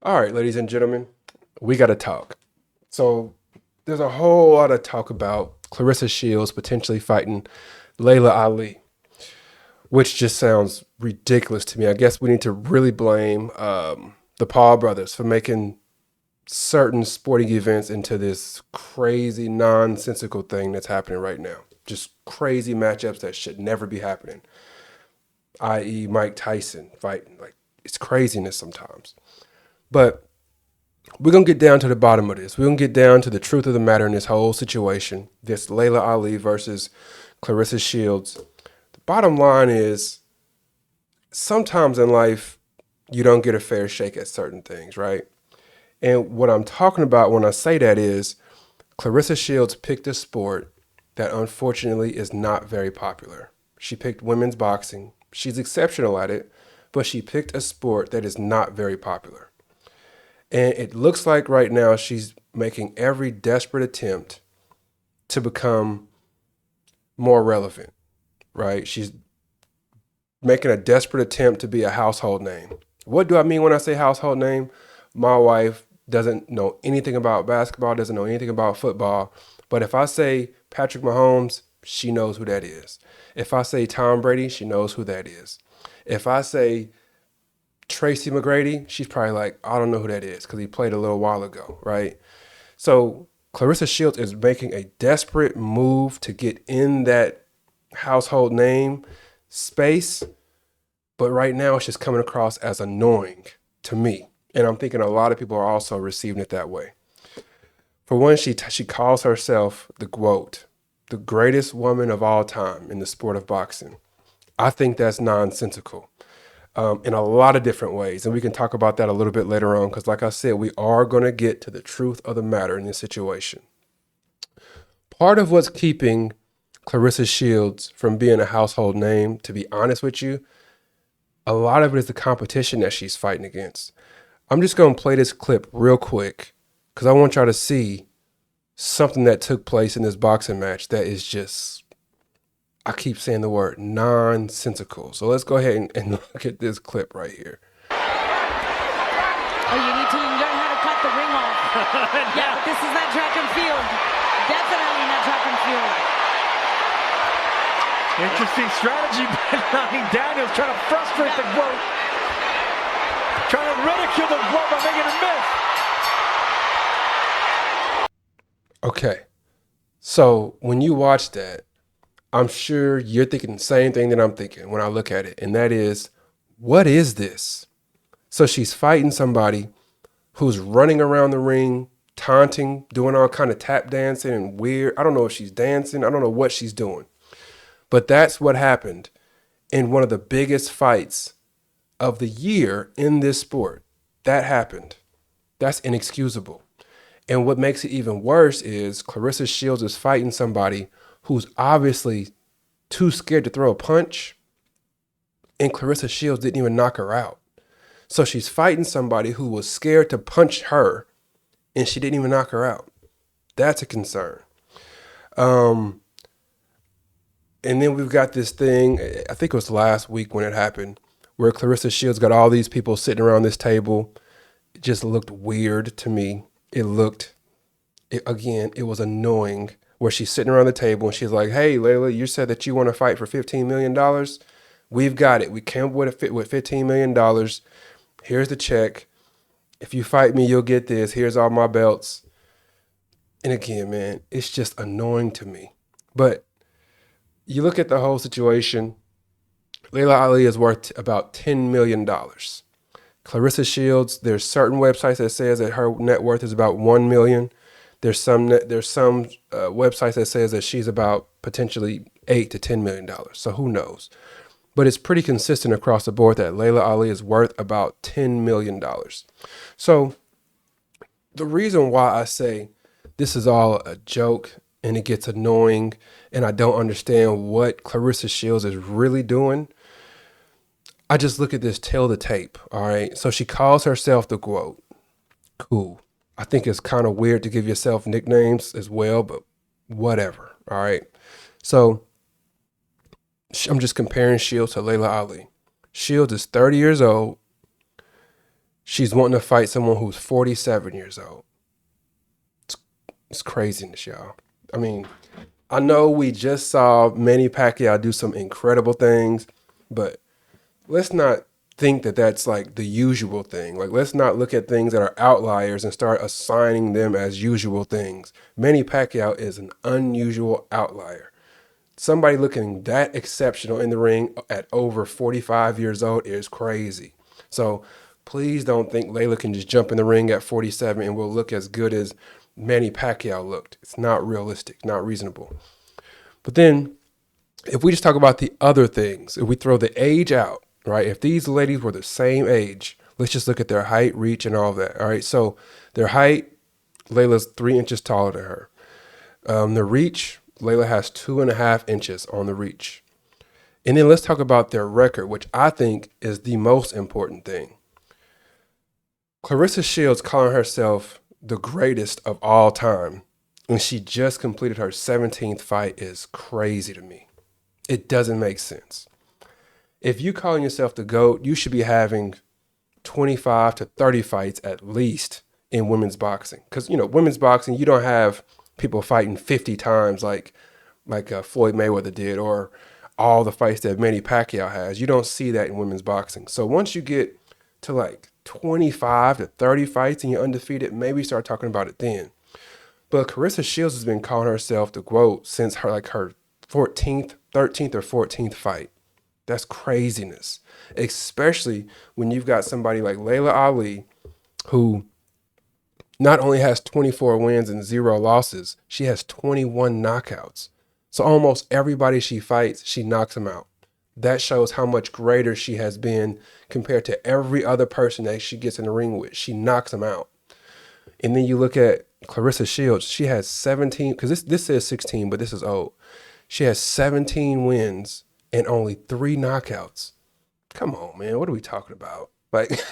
All right, ladies and gentlemen, we got to talk. So, there's a whole lot of talk about Claressa Shields potentially fighting Laila Ali, which just sounds ridiculous to me. I guess we need to really blame the Paul brothers for making certain sporting events into this crazy, nonsensical thing that's happening right now. Just crazy matchups that should never be happening, i.e., Mike Tyson fighting. Like, it's craziness sometimes. But we're going to get down to the bottom of this. We're going to get down to the truth of the matter in this whole situation. This Laila Ali versus Claressa Shields. The bottom line is sometimes in life, you don't get a fair shake at certain things, right? And what I'm talking about when I say that is Claressa Shields picked a sport that unfortunately is not very popular. She picked women's boxing. She's exceptional at it, but she picked a sport that is not very popular. And it looks like right now she's making every desperate attempt to become more relevant, right? She's making a desperate attempt to be a household name. What do I mean when I say household name? My wife doesn't know anything about basketball, doesn't know anything about football. But if I say Patrick Mahomes, she knows who that is. If I say Tom Brady, she knows who that is. If I say Tracy McGrady, she's probably like, I don't know who that is because he played a little while ago, right? So Claressa Shields is making a desperate move to get in that household name space, but right now it's just coming across as annoying to me. And I'm thinking a lot of people are also receiving it that way. For one, she calls herself the GOAT, the greatest woman of all time in the sport of boxing. I think that's nonsensical in a lot of different ways. And we can talk about that a little bit later on because, like I said, we are going to get to the truth of the matter in this situation. Part of what's keeping Claressa Shields from being a household name, to be honest with you, a lot of it is the competition that she's fighting against. I'm just going to play this clip real quick because I want y'all to see something that took place in this boxing match that is just, I keep saying the word nonsensical. So let's go ahead and look at this clip right here. Oh, you need to learn how to cut the ring off. Yeah, but this is not track and field. Definitely not track and field. Interesting strategy by Lonnie Daniels, trying to frustrate the GOAT. Trying to ridicule the GOAT by making him miss. Okay, so when you watch that, I'm sure you're thinking the same thing that I'm thinking when I look at it, and that is, what is this? So she's fighting somebody who's running around the ring, taunting, doing all kind of tap dancing and weird. I don't know if she's dancing. I don't know what she's doing. But that's what happened in one of the biggest fights of the year in this sport. That happened. That's inexcusable. And what makes it even worse is Claressa Shields is fighting somebody who's obviously too scared to throw a punch, and Claressa Shields didn't even knock her out. So she's fighting somebody who was scared to punch her, and she didn't even knock her out. That's a concern. And then we've got this thing, I think it was last week when it happened, where Claressa Shields got all these people sitting around this table. It just looked weird to me. It was annoying where she's sitting around the table and she's like, hey, Laila, you said that you want to fight for $15 million. We've got it. We came up with $15 million. Here's the check. If you fight me, you'll get this. Here's all my belts. And again, man, it's just annoying to me. But you look at the whole situation, Laila Ali is worth about $10 million. Claressa Shields, there's certain websites that says that her net worth is about $1 million. There's some websites that says that she's about potentially $8 to $10 million. So who knows? But it's pretty consistent across the board that Laila Ali is worth about $10 million. So the reason why I say this is all a joke and it gets annoying and I don't understand what Claressa Shields is really doing, I just look at this tail of the tape, all right? So she calls herself the GOAT. Cool. I think it's kind of weird to give yourself nicknames as well, but whatever, all right? So I'm just comparing Shields to Laila Ali. Shields is 30 years old. she's wanting to fight someone who's 47 years old. It's craziness, y'all. I mean, I know we just saw Manny Pacquiao do some incredible things, but let's not think that that's like the usual thing. Like, let's not look at things that are outliers and start assigning them as usual things. Manny Pacquiao is an unusual outlier. Somebody looking that exceptional in the ring at over 45 years old is crazy. So please don't think Laila can just jump in the ring at 47 and will look as good as Manny Pacquiao looked. It's not realistic, not reasonable. But then if we just talk about the other things, if we throw the age out, right? If these ladies were the same age, let's just look at their height, reach, and all that. All right. So their height, Laila's 3 inches taller than her. The reach, Laila has 2.5 inches on the reach. And then let's talk about their record, which I think is the most important thing. Claressa Shields calling herself the greatest of all time, and she just completed her 17th fight, is crazy to me. It doesn't make sense. If you calling yourself the GOAT, you should be having 25 to 30 fights at least in women's boxing. Because, women's boxing, you don't have people fighting 50 times like Floyd Mayweather did, or all the fights that Manny Pacquiao has. You don't see that in women's boxing. So once you get to like 25 to 30 fights and you're undefeated, maybe start talking about it then. But Claressa Shields has been calling herself the GOAT since her 13th or 14th fight. That's craziness, especially when you've got somebody like Laila Ali, who not only has 24 wins and 0 losses, she has 21 knockouts. So almost everybody she fights, she knocks them out. That shows how much greater she has been compared to every other person that she gets in the ring with. She knocks them out. And then you look at Claressa Shields. She has 17, because this says 16, but this is old. She has 17 wins and only 3 knockouts. Come on, man. What are we talking about? Like,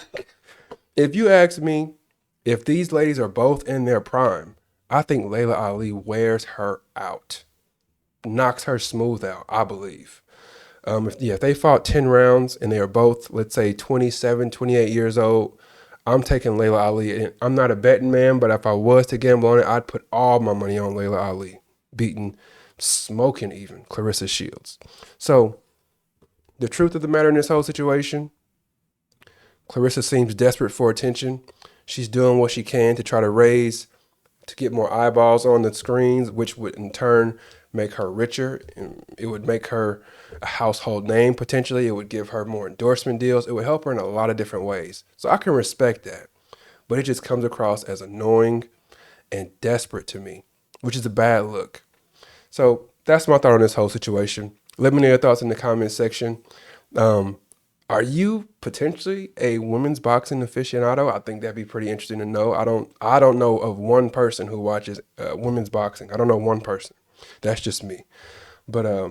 if you ask me, if these ladies are both in their prime, I think Laila Ali wears her out, knocks her smooth out, I believe. If they fought 10 rounds and they are both, let's say, 27, 28 years old, I'm taking Laila Ali. And I'm not a betting man, but if I was to gamble on it, I'd put all my money on Laila Ali, smoking even Claressa Shields. So the truth of the matter in this whole situation, Claressa seems desperate for attention. She's doing what she can to try to get more eyeballs on the screens, which would in turn make her richer. And it would make her a household name potentially. It would give her more endorsement deals. It would help her in a lot of different ways. So I can respect that. But it just comes across as annoying and desperate to me, which is a bad look. So that's my thought on this whole situation. Let me know your thoughts in the comments section. Are you potentially a women's boxing aficionado? I think that'd be pretty interesting to know. I don't know of one person who watches women's boxing. I don't know one person. That's just me. But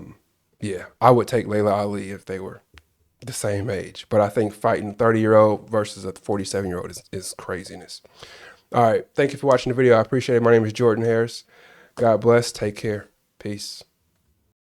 yeah, I would take Laila Ali if they were the same age. But I think fighting a 30-year-old versus a 47-year-old is craziness. All right. Thank you for watching the video. I appreciate it. My name is Jordan Harris. God bless. Take care. Peace.